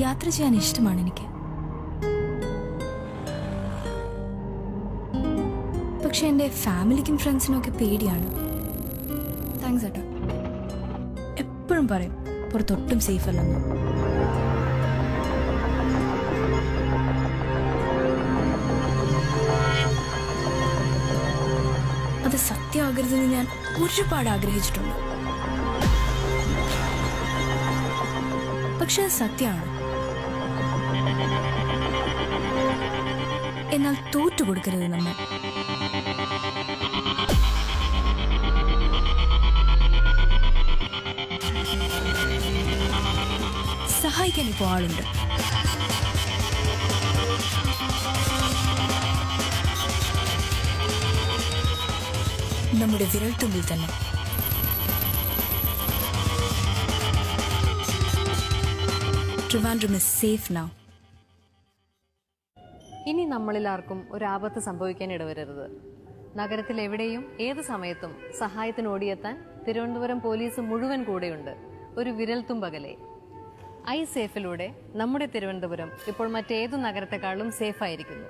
യാത്ര ചെയ്യാൻ ഇഷ്ടമാണ് എനിക്ക്. പക്ഷെ എൻ്റെ ഫാമിലിക്കും ഫ്രണ്ട്സിനും ഒക്കെ പേടിയാണ്. താങ്ക്സ് ഏട്ടാ. എപ്പോഴും പറയും പുറത്തൊട്ടും സേഫ് അല്ലെന്ന്. അത് സത്യമാകരുതെന്ന് ഞാൻ ഒരുപാട് ആഗ്രഹിച്ചിട്ടുണ്ട്. പക്ഷെ അത് സത്യമാണ്. എന്നാൽ തോറ്റുകൊടുക്കരുത് നമ്മൾ. സഹായിക്കാൻ ഇപ്പോൾ ആളുണ്ട്. നമ്മുടെ വിരൽത്തുമ്പിൽ തന്നെ. Trivandrum is safe now. ഇനി നമ്മളിൽ ആർക്കും ഒരു ആപത്ത് സംഭവിക്കാൻ ഇടവരരുത്. നഗരത്തിൽ എവിടെയും ഏത് സമയത്തും സഹായത്തിന് ഓടിയെത്താൻ തിരുവനന്തപുരം പോലീസ് മുഴുവൻ കൂടെയുണ്ട്. ഒരു വിരൽത്തുമ്പകലെ. ഐ സേഫിലൂടെ നമ്മുടെ തിരുവനന്തപുരം ഇപ്പോൾ മറ്റേതു നഗരത്തെക്കാളും സേഫായിരിക്കുന്നു.